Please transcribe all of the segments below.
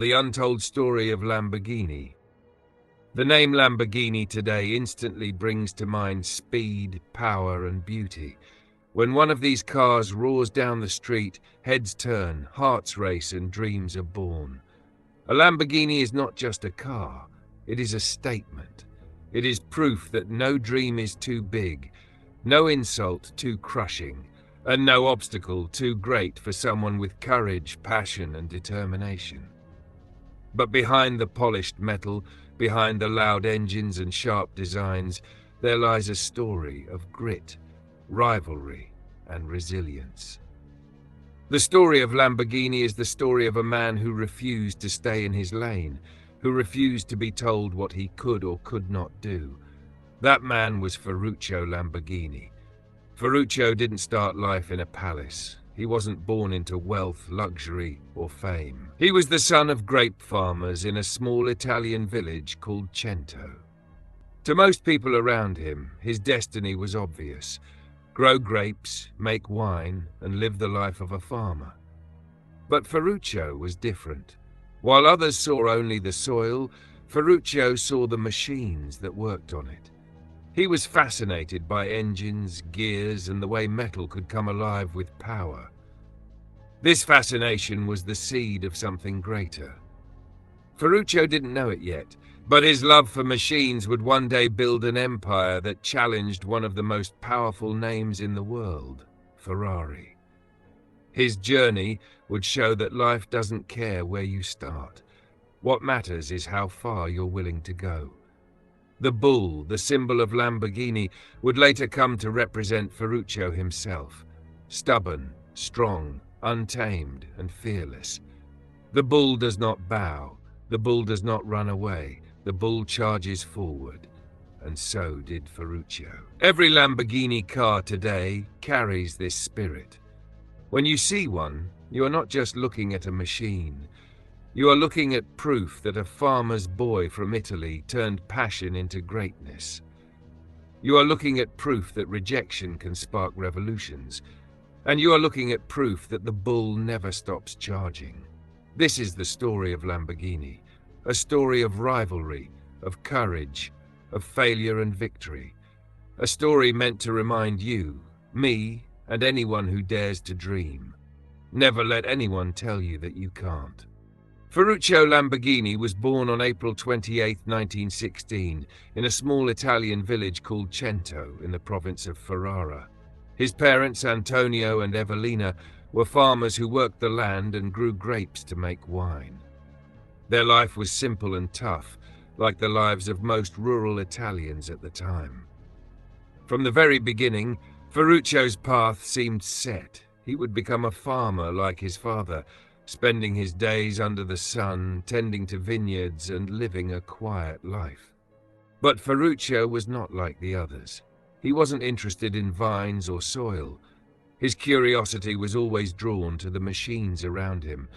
The untold story of Lamborghini. The name Lamborghini today instantly brings to mind speed, power, and beauty. When one of these cars roars down the street, heads turn, hearts race, and dreams are born. A Lamborghini is not just a car, it is a statement. It is proof that no dream is too big, no insult too crushing, and no obstacle too great for someone with courage, passion, and determination. But behind the polished metal, behind the loud engines and sharp designs, there lies a story of grit, rivalry, and resilience. The story of Lamborghini is the story of a man who refused to stay in his lane, who refused to be told what he could or could not do. That man was Ferruccio Lamborghini. Ferruccio didn't start life in a palace. He wasn't born into wealth, luxury, or fame. He was the son of grape farmers in a small Italian village called Cento. To most people around him, his destiny was obvious: grow grapes, make wine, and live the life of a farmer. But Ferruccio was different. While others saw only the soil, Ferruccio saw the machines that worked on it. He was fascinated by engines, gears, and the way metal could come alive with power. This fascination was the seed of something greater. Ferruccio didn't know it yet, but his love for machines would one day build an empire that challenged one of the most powerful names in the world, Ferrari. His journey would show that life doesn't care where you start. What matters is how far you're willing to go. The bull, the symbol of Lamborghini, would later come to represent Ferruccio himself. Stubborn, strong, untamed, and fearless. The bull does not bow. The bull does not run away. The bull charges forward. And so did Ferruccio. Every Lamborghini car today carries this spirit. When you see one, you are not just looking at a machine. You are looking at proof that a farmer's boy from Italy turned passion into greatness. You are looking at proof that rejection can spark revolutions. And you are looking at proof that the bull never stops charging. This is the story of Lamborghini, a story of rivalry, of courage, of failure and victory. A story meant to remind you, me, and anyone who dares to dream. Never let anyone tell you that you can't. Ferruccio Lamborghini was born on April 28, 1916, in a small Italian village called Cento in the province of Ferrara. His parents, Antonio and Evelina, were farmers who worked the land and grew grapes to make wine. Their life was simple and tough, like the lives of most rural Italians at the time. From the very beginning, Ferruccio's path seemed set. He would become a farmer like his father, spending his days under the sun, tending to vineyards and living a quiet life. But Ferruccio was not like the others. He wasn't interested in vines or soil. His curiosity was always drawn to the machines around him,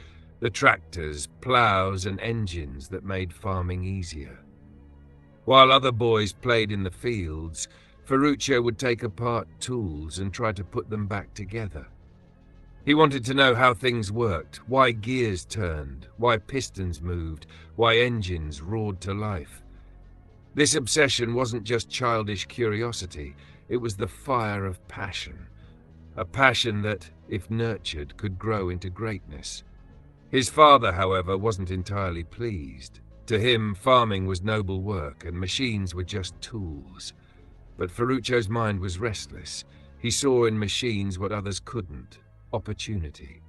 the tractors, plows, and engines that made farming easier. While other boys played in the fields, Ferruccio would take apart tools and try to put them back together. He wanted to know how things worked, why gears turned, why pistons moved, why engines roared to life. This obsession wasn't just childish curiosity, it was the fire of passion. A passion that, if nurtured, could grow into greatness. His father, however, wasn't entirely pleased. To him, farming was noble work and machines were just tools. But Ferruccio's mind was restless. He saw in machines what others couldn't: opportunity.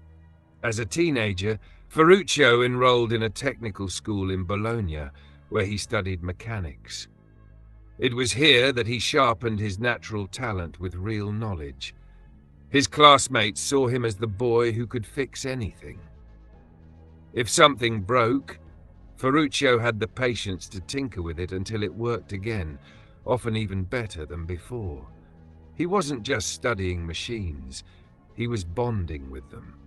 As a teenager, Ferruccio enrolled in a technical school in Bologna, where he studied mechanics. It was here that he sharpened his natural talent with real knowledge. His classmates saw him as the boy who could fix anything. If something broke, Ferruccio had the patience to tinker with it until it worked again, often even better than before. He wasn't just studying machines, he was bonding with them.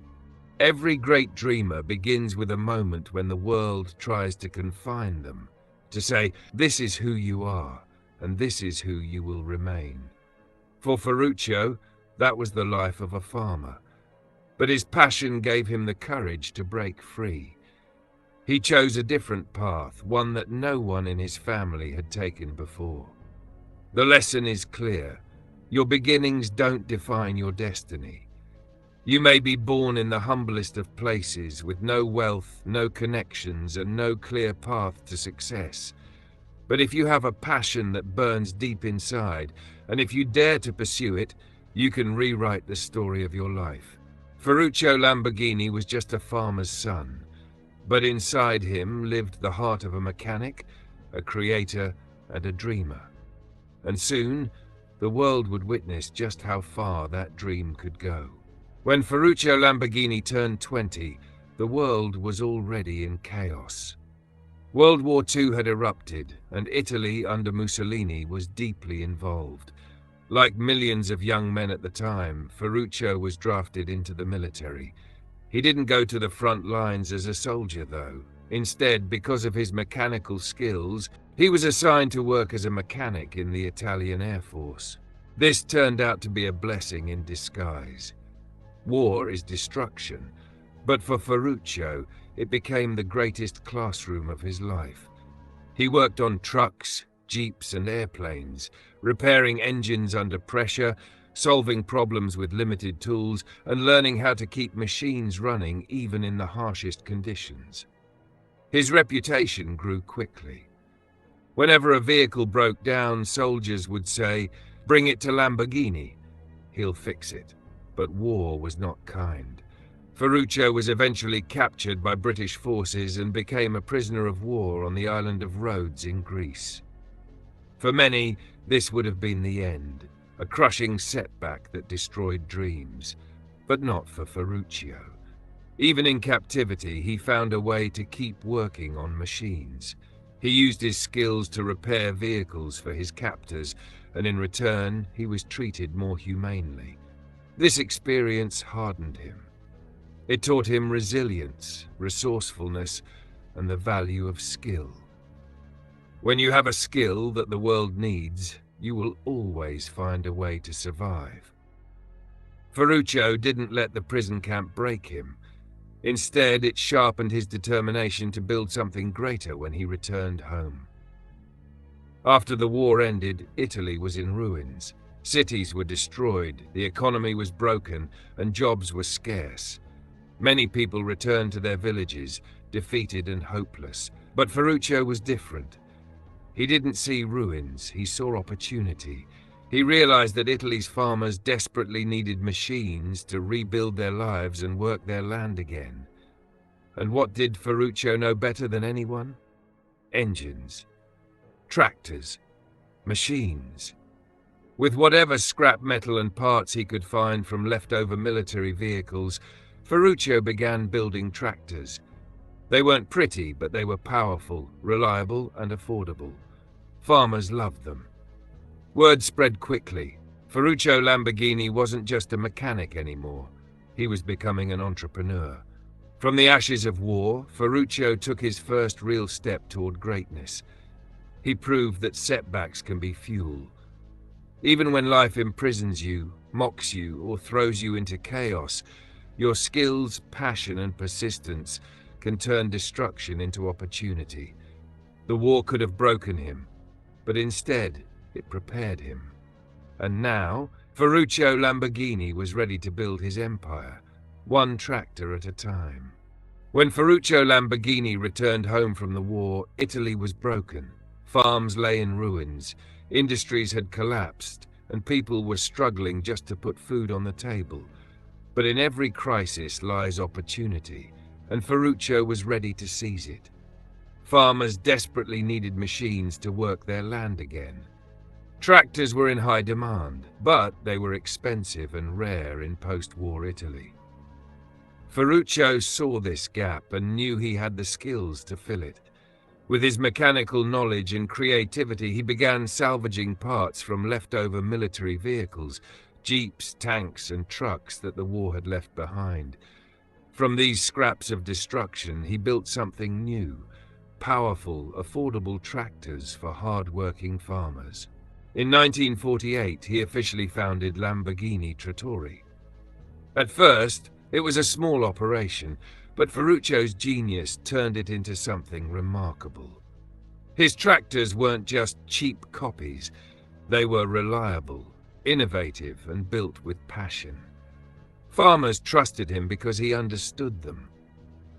Every great dreamer begins with a moment when the world tries to confine them, to say, this is who you are, and this is who you will remain. For Ferruccio, that was the life of a farmer. But his passion gave him the courage to break free. He chose a different path, one that no one in his family had taken before. The lesson is clear. Your beginnings don't define your destiny. You may be born in the humblest of places with no wealth, no connections, and no clear path to success. But if you have a passion that burns deep inside, and if you dare to pursue it, you can rewrite the story of your life. Ferruccio Lamborghini was just a farmer's son, but inside him lived the heart of a mechanic, a creator, and a dreamer. And soon, the world would witness just how far that dream could go. When Ferruccio Lamborghini turned 20, the world was already in chaos. World War II had erupted, and Italy under Mussolini was deeply involved. Like millions of young men at the time, Ferruccio was drafted into the military. He didn't go to the front lines as a soldier, though. Instead, because of his mechanical skills, he was assigned to work as a mechanic in the Italian Air Force. This turned out to be a blessing in disguise. War is destruction, but for Ferruccio, it became the greatest classroom of his life. He worked on trucks, jeeps, and airplanes, repairing engines under pressure, solving problems with limited tools, and learning how to keep machines running even in the harshest conditions. His reputation grew quickly. Whenever a vehicle broke down, soldiers would say, "Bring it to Lamborghini. He'll fix it." But war was not kind. Ferruccio was eventually captured by British forces and became a prisoner of war on the island of Rhodes in Greece. For many, this would have been the end, a crushing setback that destroyed dreams. But not for Ferruccio. Even in captivity, he found a way to keep working on machines. He used his skills to repair vehicles for his captors, and in return, he was treated more humanely. This experience hardened him. It taught him resilience, resourcefulness, and the value of skill. When you have a skill that the world needs, you will always find a way to survive. Ferruccio didn't let the prison camp break him. Instead, it sharpened his determination to build something greater when he returned home. After the war ended, Italy was in ruins. Cities were destroyed, the economy was broken, and jobs were scarce. Many people returned to their villages, defeated and hopeless. But Ferruccio was different. He didn't see ruins, he saw opportunity. He realized that Italy's farmers desperately needed machines to rebuild their lives and work their land again. And what did Ferruccio know better than anyone? Engines, tractors, machines. With whatever scrap metal and parts he could find from leftover military vehicles, Ferruccio began building tractors. They weren't pretty, but they were powerful, reliable, and affordable. Farmers loved them. Word spread quickly. Ferruccio Lamborghini wasn't just a mechanic anymore. He was becoming an entrepreneur. From the ashes of war, Ferruccio took his first real step toward greatness. He proved that setbacks can be fuel. Even when life imprisons you, mocks you, or throws you into chaos, your skills, passion, and persistence can turn destruction into opportunity. The war could have broken him, but instead, it prepared him. And now, Ferruccio Lamborghini was ready to build his empire, one tractor at a time. When Ferruccio Lamborghini returned home from the war, Italy was broken. Farms lay in ruins, industries had collapsed, and people were struggling just to put food on the table. But in every crisis lies opportunity, and Ferruccio was ready to seize it. Farmers desperately needed machines to work their land again. Tractors were in high demand, but they were expensive and rare in post-war Italy. Ferruccio saw this gap and knew he had the skills to fill it. With his mechanical knowledge and creativity, he began salvaging parts from leftover military vehicles, jeeps, tanks, and trucks that the war had left behind. From these scraps of destruction, he built something new, powerful, affordable tractors for hard-working farmers. In 1948, he officially founded Lamborghini Trattori. At first, it was a small operation, But Ferruccio's genius turned it into something remarkable. His tractors weren't just cheap copies. They were reliable, innovative, and built with passion. Farmers trusted him because he understood them.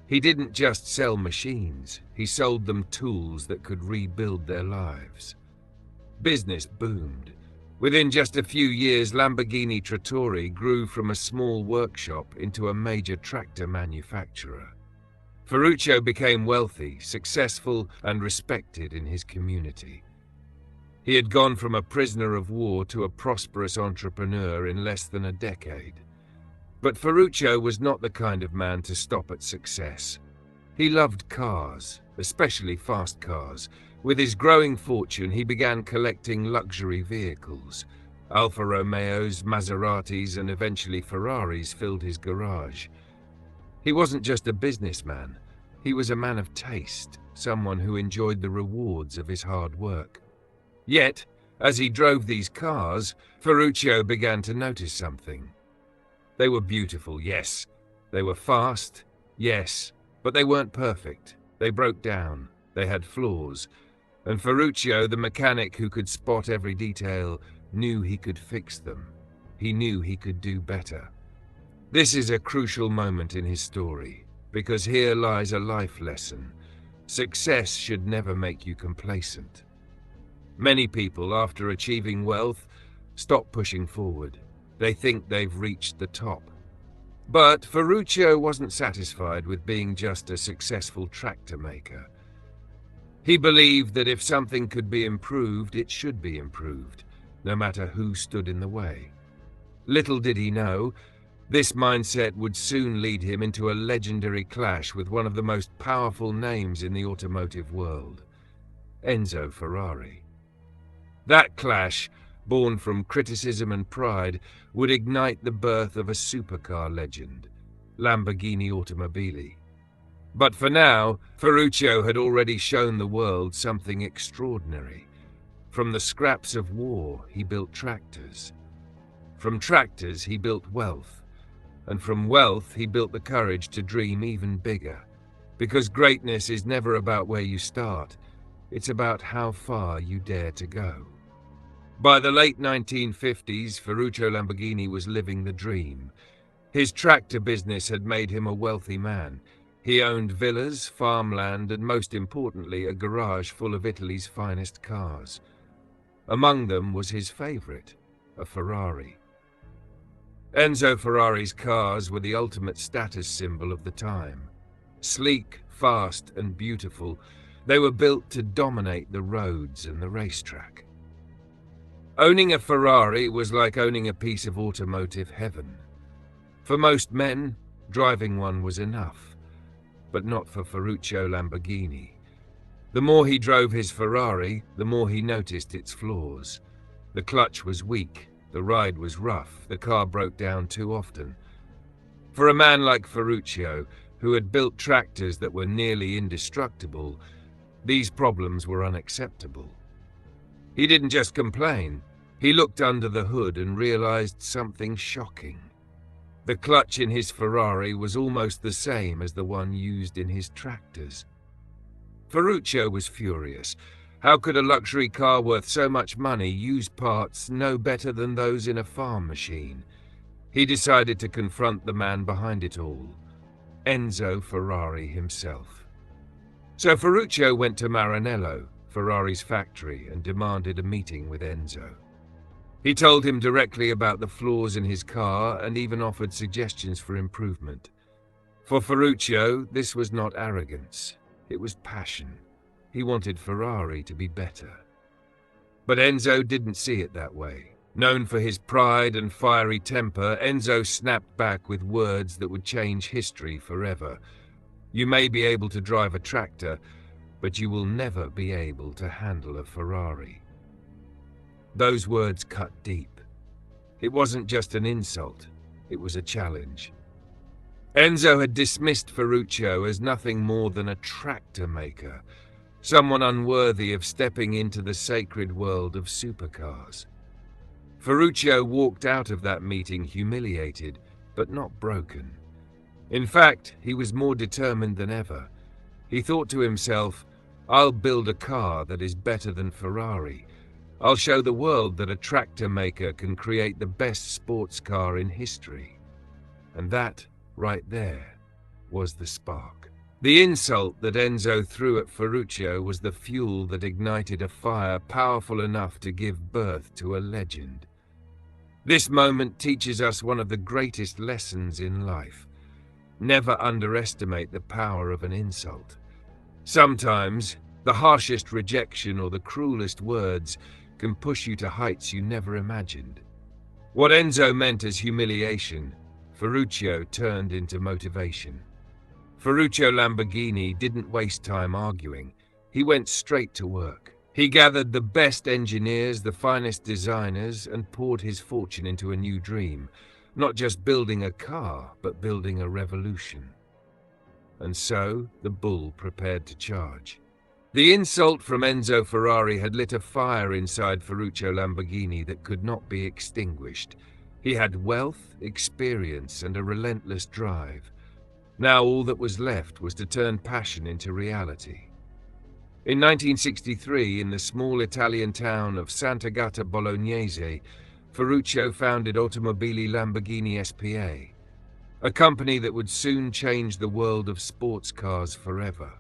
He didn't just sell machines, he sold them tools that could rebuild their lives. Business boomed. Within just a few years, Lamborghini Trattori grew from a small workshop into a major tractor manufacturer. Ferruccio became wealthy, successful, and respected in his community. He had gone from a prisoner of war to a prosperous entrepreneur in less than a decade. But Ferruccio was not the kind of man to stop at success. He loved cars, especially fast cars. With his growing fortune, he began collecting luxury vehicles. Alfa Romeos, Maseratis, and eventually Ferraris filled his garage. He wasn't just a businessman. He was a man of taste, someone who enjoyed the rewards of his hard work. Yet, as he drove these cars, Ferruccio began to notice something. They were beautiful, yes. They were fast, yes. But they weren't perfect. They broke down. They had flaws. And Ferruccio, the mechanic who could spot every detail, knew he could fix them. He knew he could do better. This is a crucial moment in his story, because here lies a life lesson. Success should never make you complacent. Many people, after achieving wealth, stop pushing forward. They think they've reached the top. But Ferruccio wasn't satisfied with being just a successful tractor maker. He believed that if something could be improved, it should be improved, no matter who stood in the way. Little did he know, this mindset would soon lead him into a legendary clash with one of the most powerful names in the automotive world, Enzo Ferrari. That clash, born from criticism and pride, would ignite the birth of a supercar legend, Lamborghini Automobili. But for now, Ferruccio had already shown the world something extraordinary. From the scraps of war, he built tractors. From tractors, he built wealth. And from wealth, he built the courage to dream even bigger. Because greatness is never about where you start. It's about how far you dare to go. By the late 1950s, Ferruccio Lamborghini was living the dream. His tractor business had made him a wealthy man. He owned villas, farmland, and most importantly, a garage full of Italy's finest cars. Among them was his favorite, a Ferrari. Enzo Ferrari's cars were the ultimate status symbol of the time. Sleek, fast, and beautiful, they were built to dominate the roads and the racetrack. Owning a Ferrari was like owning a piece of automotive heaven. For most men, driving one was enough, but not for Ferruccio Lamborghini. The more he drove his Ferrari, the more he noticed its flaws. The clutch was weak, the ride was rough, the car broke down too often. For a man like Ferruccio, who had built tractors that were nearly indestructible, these problems were unacceptable. He didn't just complain. He looked under the hood and realized something shocking. The clutch in his Ferrari was almost the same as the one used in his tractors. Ferruccio was furious. How could a luxury car worth so much money use parts no better than those in a farm machine? He decided to confront the man behind it all, Enzo Ferrari himself. So Ferruccio went to Maranello, Ferrari's factory, and demanded a meeting with Enzo. He told him directly about the flaws in his car and even offered suggestions for improvement. For Ferruccio, this was not arrogance, it was passion. He wanted Ferrari to be better. But Enzo didn't see it that way. Known for his pride and fiery temper, Enzo snapped back with words that would change history forever. You may be able to drive a tractor, but you will never be able to handle a Ferrari. Those words cut deep. It wasn't just an insult, it was a challenge. Enzo had dismissed Ferruccio as nothing more than a tractor maker, someone unworthy of stepping into the sacred world of supercars. Ferruccio walked out of that meeting humiliated, but not broken. In fact, he was more determined than ever. He thought to himself, "I'll build a car that is better than Ferrari. I'll show the world that a tractor maker can create the best sports car in history." And that, right there, was the spark. The insult that Enzo threw at Ferruccio was the fuel that ignited a fire powerful enough to give birth to a legend. This moment teaches us one of the greatest lessons in life. Never underestimate the power of an insult. Sometimes, the harshest rejection or the cruelest words can push you to heights you never imagined. What Enzo meant as humiliation, Ferruccio turned into motivation. Ferruccio Lamborghini didn't waste time arguing. He went straight to work. He gathered the best engineers, the finest designers, and poured his fortune into a new dream. Not just building a car, but building a revolution. And so, the bull prepared to charge. The insult from Enzo Ferrari had lit a fire inside Ferruccio Lamborghini that could not be extinguished. He had wealth, experience, and a relentless drive. Now all that was left was to turn passion into reality. In 1963, in the small Italian town of Sant'Agata Bolognese, Ferruccio founded Automobili Lamborghini SPA, a company that would soon change the world of sports cars forever.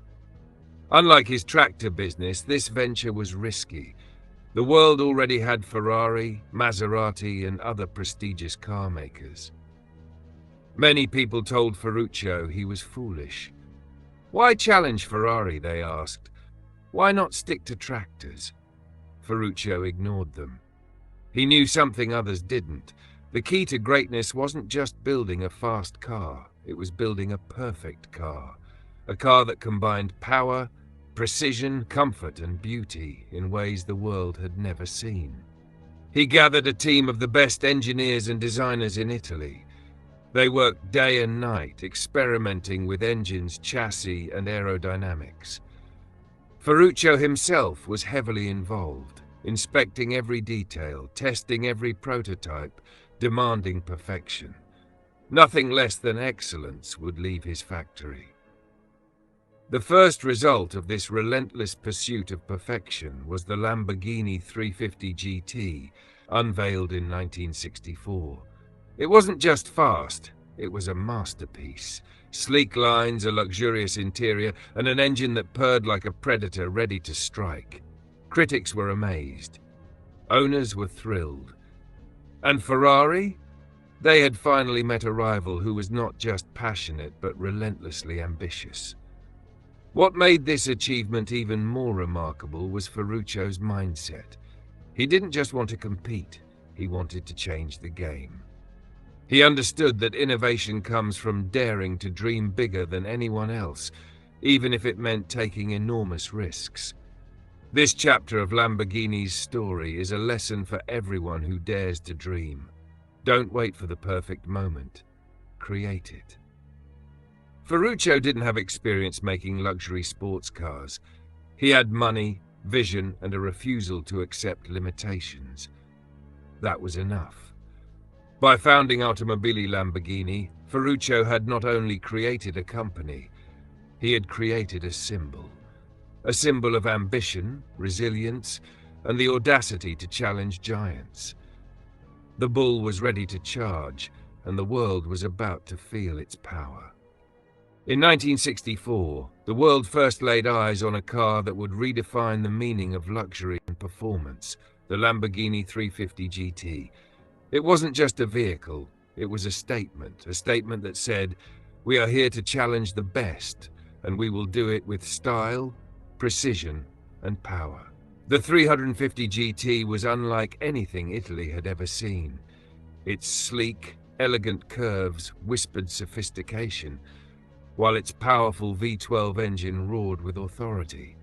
Unlike his tractor business, this venture was risky. The world already had Ferrari, Maserati, and other prestigious car makers. Many people told Ferruccio he was foolish. Why challenge Ferrari, they asked. Why not stick to tractors? Ferruccio ignored them. He knew something others didn't. The key to greatness wasn't just building a fast car, it was building a perfect car. A car that combined power, precision, comfort, and beauty in ways the world had never seen. He gathered a team of the best engineers and designers in Italy. They worked day and night, experimenting with engines, chassis, and aerodynamics. Ferruccio himself was heavily involved, inspecting every detail, testing every prototype, demanding perfection. Nothing less than excellence would leave his factory. The first result of this relentless pursuit of perfection was the Lamborghini 350 GT, unveiled in 1964. It wasn't just fast, it was a masterpiece. Sleek lines, a luxurious interior, and an engine that purred like a predator ready to strike. Critics were amazed. Owners were thrilled. And Ferrari? They had finally met a rival who was not just passionate but relentlessly ambitious. What made this achievement even more remarkable was Ferruccio's mindset. He didn't just want to compete, he wanted to change the game. He understood that innovation comes from daring to dream bigger than anyone else, even if it meant taking enormous risks. This chapter of Lamborghini's story is a lesson for everyone who dares to dream. Don't wait for the perfect moment. Create it. Ferruccio didn't have experience making luxury sports cars. He had money, vision, and a refusal to accept limitations. That was enough. By founding Automobili Lamborghini, Ferruccio had not only created a company, he had created a symbol of ambition, resilience, and the audacity to challenge giants. The bull was ready to charge, and the world was about to feel its power. In 1964, the world first laid eyes on a car that would redefine the meaning of luxury and performance, the Lamborghini 350 GT. It wasn't just a vehicle, it was a statement that said, "We are here to challenge the best, and we will do it with style, precision, and power." The 350 GT was unlike anything Italy had ever seen. Its sleek, elegant curves whispered sophistication, while its powerful V12 engine roared with authority.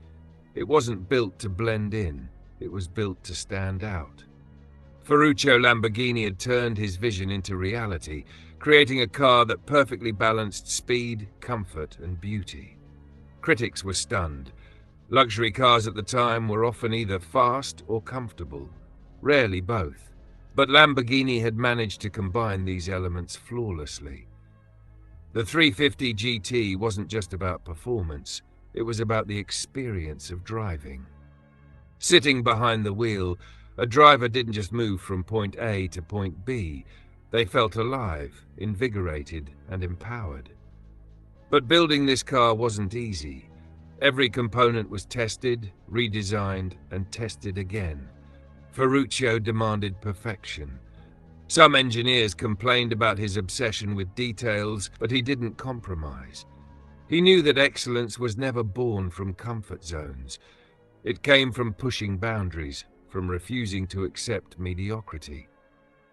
It wasn't built to blend in, it was built to stand out. Ferruccio Lamborghini had turned his vision into reality, creating a car that perfectly balanced speed, comfort, and beauty. Critics were stunned. Luxury cars at the time were often either fast or comfortable, rarely both. But Lamborghini had managed to combine these elements flawlessly. The 350 GT wasn't just about performance, it was about the experience of driving. Sitting behind the wheel, a driver didn't just move from point A to point B, they felt alive, invigorated, and empowered. But building this car wasn't easy. Every component was tested, redesigned, and tested again. Ferruccio demanded perfection. Some engineers complained about his obsession with details, but he didn't compromise. He knew that excellence was never born from comfort zones. It came from pushing boundaries, from refusing to accept mediocrity.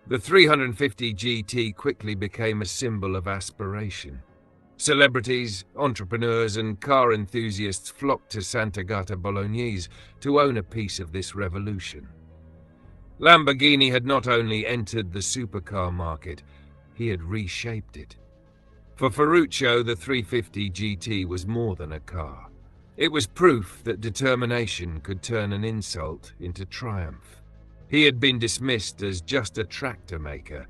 The 350 GT quickly became a symbol of aspiration. Celebrities, entrepreneurs, and car enthusiasts flocked to Sant'Agata Bolognese to own a piece of this revolution. Lamborghini had not only entered the supercar market, he had reshaped it. For Ferruccio, the 350 GT was more than a car. It was proof that determination could turn an insult into triumph. He had been dismissed as just a tractor maker,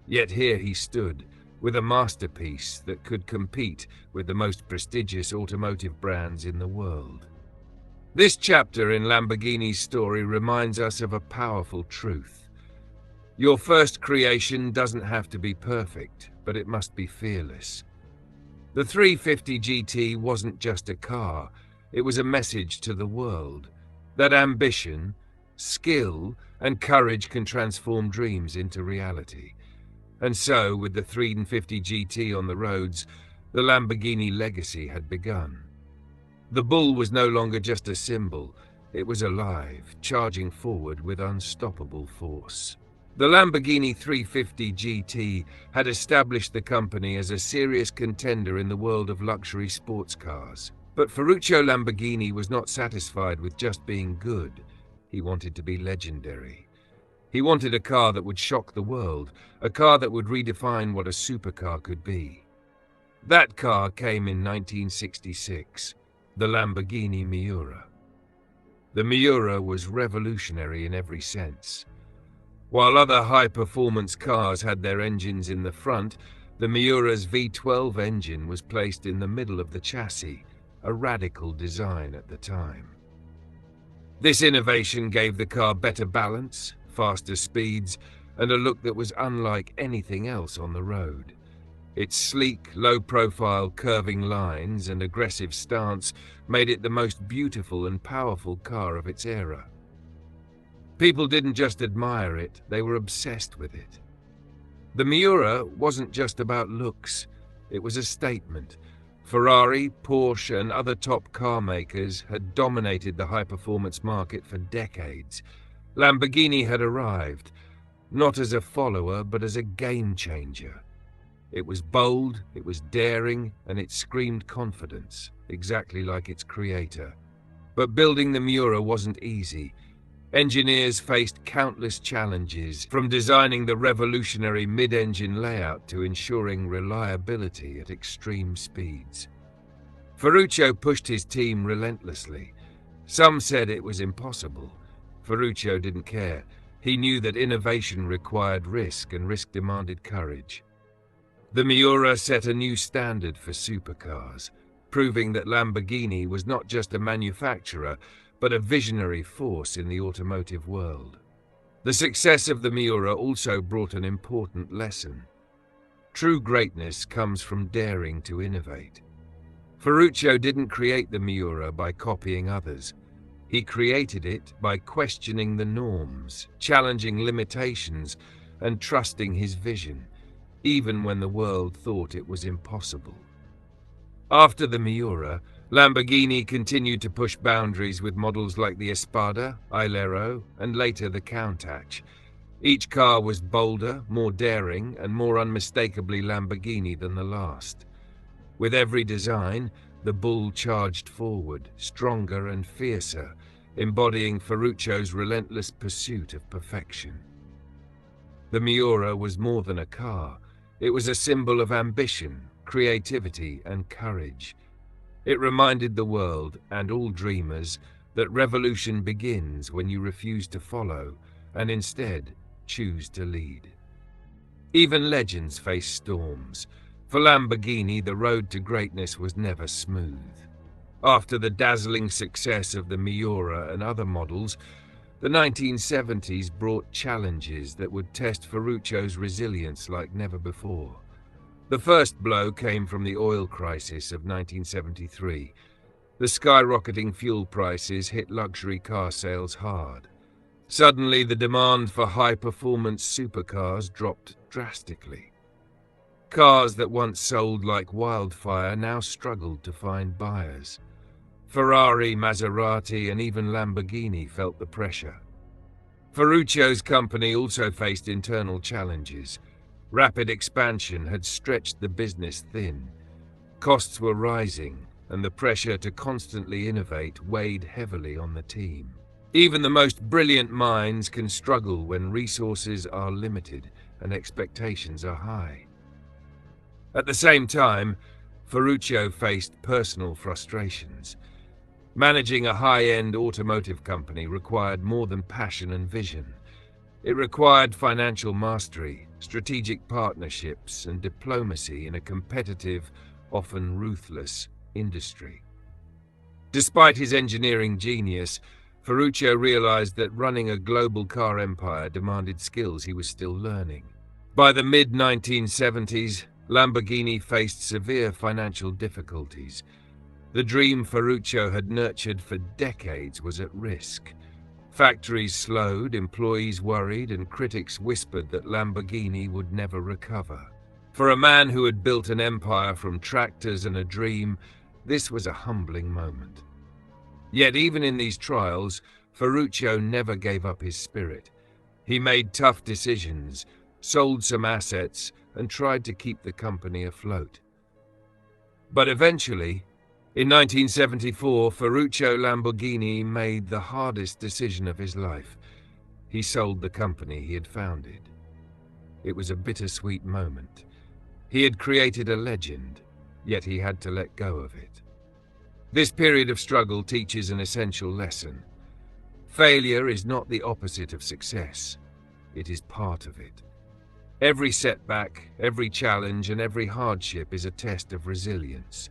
yet here he stood, with a masterpiece that could compete with the most prestigious automotive brands in the world. This chapter in Lamborghini's story reminds us of a powerful truth. Your first creation doesn't have to be perfect, but it must be fearless. The 350 GT wasn't just a car, it was a message to the world that ambition, skill, and courage can transform dreams into reality. And so, with the 350 GT on the roads, the Lamborghini legacy had begun. The bull was no longer just a symbol, it was alive, charging forward with unstoppable force. The Lamborghini 350 GT had established the company as a serious contender in the world of luxury sports cars. But Ferruccio Lamborghini was not satisfied with just being good. He wanted to be legendary. He wanted a car that would shock the world, a car that would redefine what a supercar could be. That car came in 1966, the Lamborghini Miura. The Miura was revolutionary in every sense. While other high-performance cars had their engines in the front, the Miura's V12 engine was placed in the middle of the chassis, a radical design at the time. This innovation gave the car better balance, faster speeds, and a look that was unlike anything else on the road. Its sleek, low-profile, curving lines and aggressive stance made it the most beautiful and powerful car of its era. People didn't just admire it, they were obsessed with it. The Miura wasn't just about looks, it was a statement. Ferrari, Porsche, and other top car makers had dominated the high-performance market for decades. Lamborghini had arrived, not as a follower, but as a game-changer. It was bold, it was daring, and it screamed confidence, exactly like its creator. But building the Miura wasn't easy. Engineers faced countless challenges, from designing the revolutionary mid-engine layout to ensuring reliability at extreme speeds. Ferruccio pushed his team relentlessly. Some said it was impossible. Ferruccio didn't care. He knew that innovation required risk, and risk demanded courage. The Miura set a new standard for supercars, proving that Lamborghini was not just a manufacturer, but a visionary force in the automotive world. The success of the Miura also brought an important lesson. True greatness comes from daring to innovate. Ferruccio didn't create the Miura by copying others. He created it by questioning the norms, challenging limitations, and trusting his vision, even when the world thought it was impossible. After the Miura, Lamborghini continued to push boundaries with models like the Espada, Ailero, and later the Countach. Each car was bolder, more daring, and more unmistakably Lamborghini than the last. With every design, the bull charged forward, stronger and fiercer, embodying Ferruccio's relentless pursuit of perfection. The Miura was more than a car. It was a symbol of ambition, creativity, and courage. It reminded the world, and all dreamers, that revolution begins when you refuse to follow, and instead choose to lead. Even legends face storms. For Lamborghini, the road to greatness was never smooth. After the dazzling success of the Miura and other models, the 1970s brought challenges that would test Ferruccio's resilience like never before. The first blow came from the oil crisis of 1973. The skyrocketing fuel prices hit luxury car sales hard. Suddenly, the demand for high-performance supercars dropped drastically. Cars that once sold like wildfire now struggled to find buyers. Ferrari, Maserati, and even Lamborghini felt the pressure. Ferruccio's company also faced internal challenges. Rapid expansion had stretched the business thin. Costs were rising, and the pressure to constantly innovate weighed heavily on the team. Even the most brilliant minds can struggle when resources are limited and expectations are high. At the same time, Ferruccio faced personal frustrations. Managing a high-end automotive company required more than passion and vision. It required financial mastery, strategic partnerships, and diplomacy in a competitive, often ruthless industry. Despite his engineering genius, Ferruccio realized that running a global car empire demanded skills he was still learning. By the mid-1970s, Lamborghini faced severe financial difficulties. The dream Ferruccio had nurtured for decades was at risk. Factories slowed, employees worried, and critics whispered that Lamborghini would never recover. For a man who had built an empire from tractors and a dream, this was a humbling moment. Yet even in these trials, Ferruccio never gave up his spirit. He made tough decisions, sold some assets, and tried to keep the company afloat. But eventually, in 1974, Ferruccio Lamborghini made the hardest decision of his life. He sold the company he had founded. It was a bittersweet moment. He had created a legend, yet he had to let go of it. This period of struggle teaches an essential lesson. Failure is not the opposite of success. It is part of it. Every setback, every challenge, and every hardship is a test of resilience.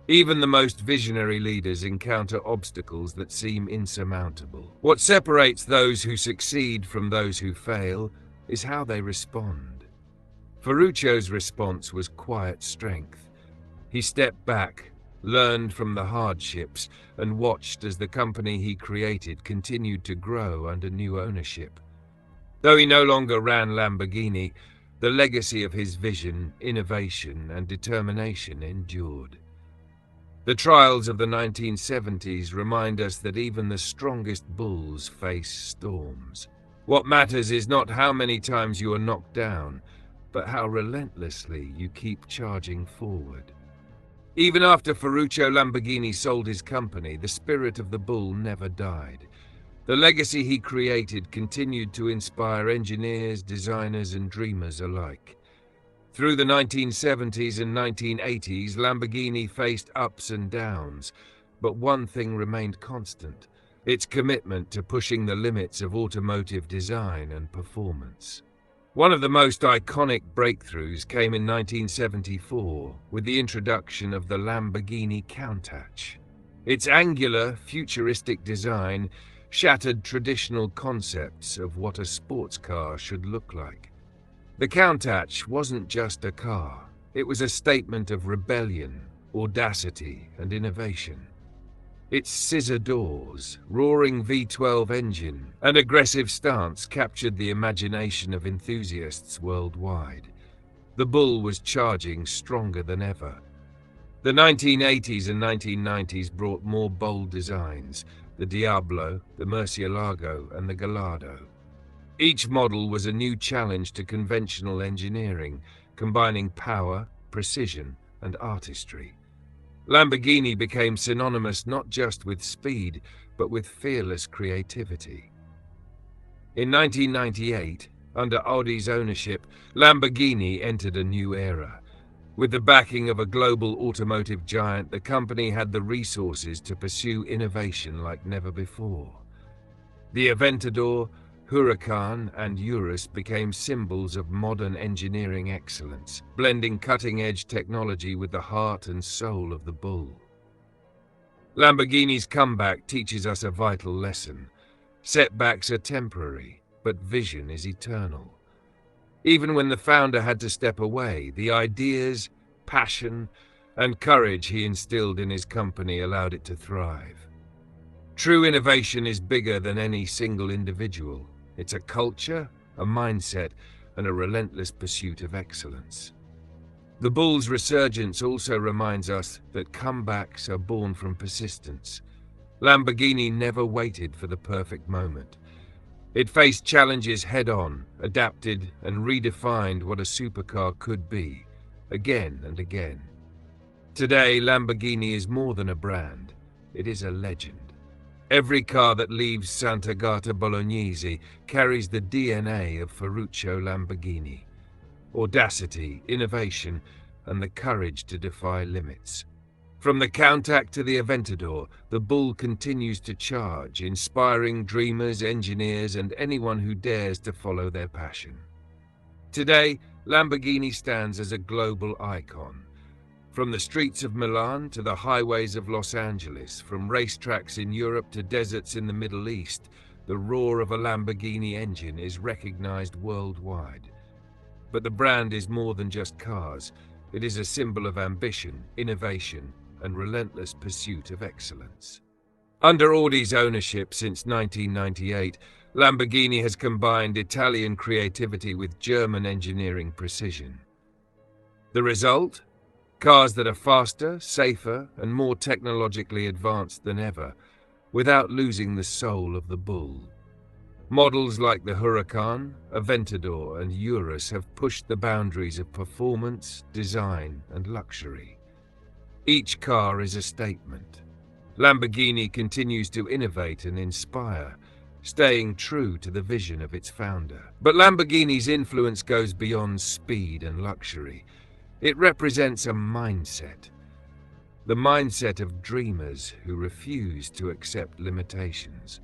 Even the most visionary leaders encounter obstacles that seem insurmountable. What separates those who succeed from those who fail is how they respond. Ferruccio's response was quiet strength. He stepped back, learned from the hardships, and watched as the company he created continued to grow under new ownership. Though he no longer ran Lamborghini, the legacy of his vision, innovation, and determination endured. The trials of the 1970s remind us that even the strongest bulls face storms. What matters is not how many times you are knocked down, but how relentlessly you keep charging forward. Even after Ferruccio Lamborghini sold his company, the spirit of the bull never died. The legacy he created continued to inspire engineers, designers, and dreamers alike. Through the 1970s and 1980s, Lamborghini faced ups and downs, but one thing remained constant: its commitment to pushing the limits of automotive design and performance. One of the most iconic breakthroughs came in 1974 with the introduction of the Lamborghini Countach. Its angular, futuristic design shattered traditional concepts of what a sports car should look like. The Countach wasn't just a car. It was a statement of rebellion, audacity, and innovation. Its scissor doors, roaring V12 engine, and aggressive stance captured the imagination of enthusiasts worldwide. The bull was charging stronger than ever. The 1980s and 1990s brought more bold designs: the Diablo, the Murcielago, and the Gallardo. Each model was a new challenge to conventional engineering, combining power, precision, and artistry. Lamborghini became synonymous not just with speed, but with fearless creativity. In 1998, under Audi's ownership, Lamborghini entered a new era. With the backing of a global automotive giant, the company had the resources to pursue innovation like never before. The Aventador, Huracan and Urus became symbols of modern engineering excellence, blending cutting-edge technology with the heart and soul of the bull. Lamborghini's comeback teaches us a vital lesson. Setbacks are temporary, but vision is eternal. Even when the founder had to step away, the ideas, passion, and courage he instilled in his company allowed it to thrive. True innovation is bigger than any single individual. It's a culture, a mindset, and a relentless pursuit of excellence. The bull's resurgence also reminds us that comebacks are born from persistence. Lamborghini never waited for the perfect moment. It faced challenges head-on, adapted, and redefined what a supercar could be, again and again. Today, Lamborghini is more than a brand. It is a legend. Every car that leaves Sant'Agata Bolognese carries the DNA of Ferruccio Lamborghini. Audacity, innovation, and the courage to defy limits. From the Countach to the Aventador, the Bull continues to charge, inspiring dreamers, engineers, and anyone who dares to follow their passion. Today, Lamborghini stands as a global icon. From the streets of Milan to the highways of Los Angeles, from racetracks in Europe to deserts in the Middle East, the roar of a Lamborghini engine is recognized worldwide. But the brand is more than just cars. It is a symbol of ambition, innovation, and relentless pursuit of excellence. Under Audi's ownership since 1998, Lamborghini has combined Italian creativity with German engineering precision. The result? Cars that are faster, safer, and more technologically advanced than ever, without losing the soul of the bull. Models like the Huracan, Aventador, and Urus have pushed the boundaries of performance, design, and luxury. Each car is a statement. Lamborghini continues to innovate and inspire, staying true to the vision of its founder. But Lamborghini's influence goes beyond speed and luxury. It represents a mindset. The mindset of dreamers who refuse to accept limitations.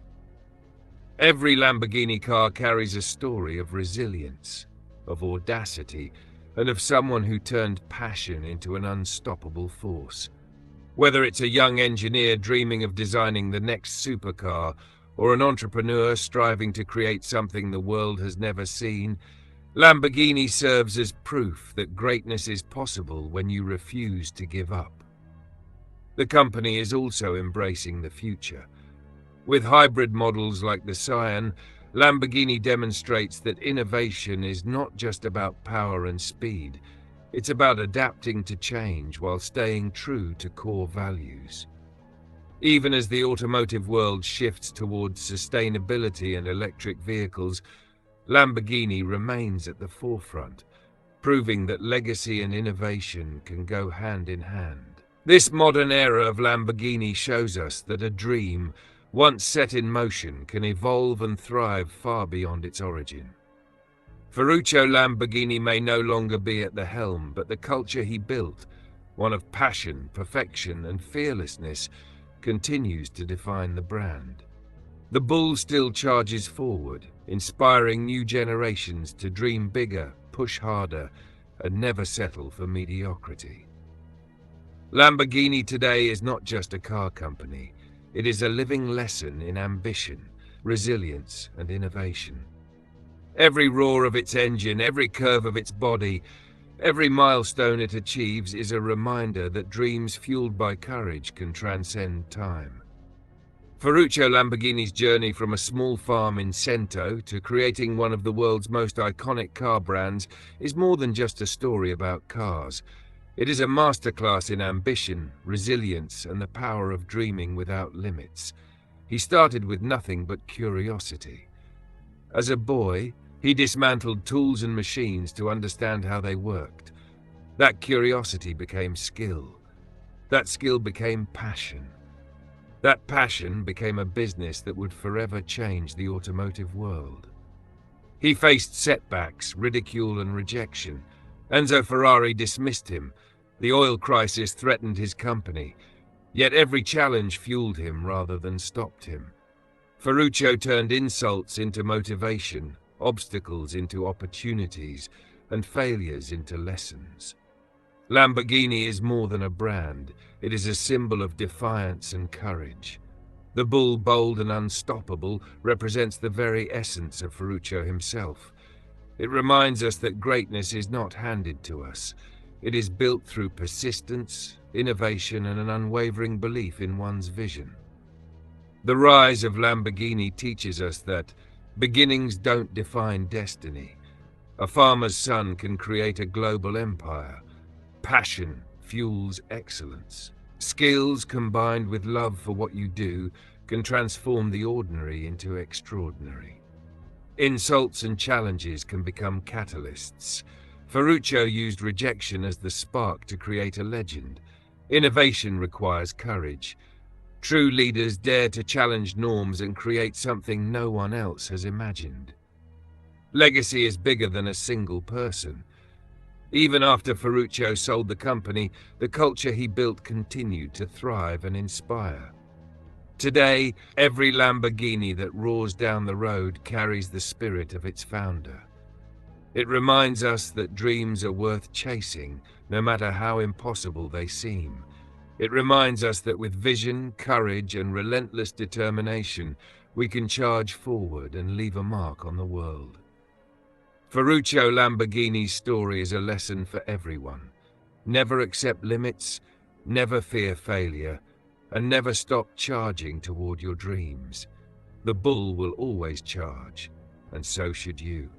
Every Lamborghini car carries a story of resilience, of audacity, and of someone who turned passion into an unstoppable force. Whether it's a young engineer dreaming of designing the next supercar, or an entrepreneur striving to create something the world has never seen, Lamborghini serves as proof that greatness is possible when you refuse to give up. The company is also embracing the future. With hybrid models like the Scion, Lamborghini demonstrates that innovation is not just about power and speed. It's about adapting to change while staying true to core values. Even as the automotive world shifts towards sustainability and electric vehicles, Lamborghini remains at the forefront, proving that legacy and innovation can go hand in hand. This modern era of Lamborghini shows us that a dream, once set in motion, can evolve and thrive far beyond its origin. Ferruccio Lamborghini may no longer be at the helm, but the culture he built, one of passion, perfection, and fearlessness, continues to define the brand. The bull still charges forward, inspiring new generations to dream bigger, push harder, and never settle for mediocrity. Lamborghini today is not just a car company. It is a living lesson in ambition, resilience, and innovation. Every roar of its engine, every curve of its body, every milestone it achieves is a reminder that dreams fueled by courage can transcend time. Ferruccio Lamborghini's journey from a small farm in Cento to creating one of the world's most iconic car brands is more than just a story about cars. It is a masterclass in ambition, resilience, and the power of dreaming without limits. He started with nothing but curiosity. As a boy, he dismantled tools and machines to understand how they worked. That curiosity became skill. That skill became passion. That passion became a business that would forever change the automotive world. He faced setbacks, ridicule, and rejection. Enzo Ferrari dismissed him. The oil crisis threatened his company. Yet every challenge fueled him rather than stopped him. Ferruccio turned insults into motivation, obstacles into opportunities, and failures into lessons. Lamborghini is more than a brand. It is a symbol of defiance and courage. The bull, bold and unstoppable, represents the very essence of Ferruccio himself. It reminds us that greatness is not handed to us. It is built through persistence, innovation, and an unwavering belief in one's vision. The rise of Lamborghini teaches us that beginnings don't define destiny. A farmer's son can create a global empire. Passion fuels excellence. Skills combined with love for what you do can transform the ordinary into extraordinary. Insults and challenges can become catalysts. Ferruccio used rejection as the spark to create a legend. Innovation requires courage. True leaders dare to challenge norms and create something no one else has imagined. Legacy is bigger than a single person. Even after Ferruccio sold the company, the culture he built continued to thrive and inspire. Today, every Lamborghini that roars down the road carries the spirit of its founder. It reminds us that dreams are worth chasing, no matter how impossible they seem. It reminds us that with vision, courage, and relentless determination, we can charge forward and leave a mark on the world. Ferruccio Lamborghini's story is a lesson for everyone. Never accept limits, never fear failure, and never stop charging toward your dreams. The bull will always charge, and so should you.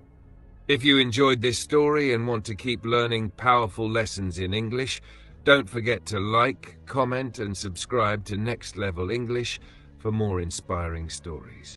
If you enjoyed this story and want to keep learning powerful lessons in English, don't forget to like, comment, and subscribe to Next Level English for more inspiring stories.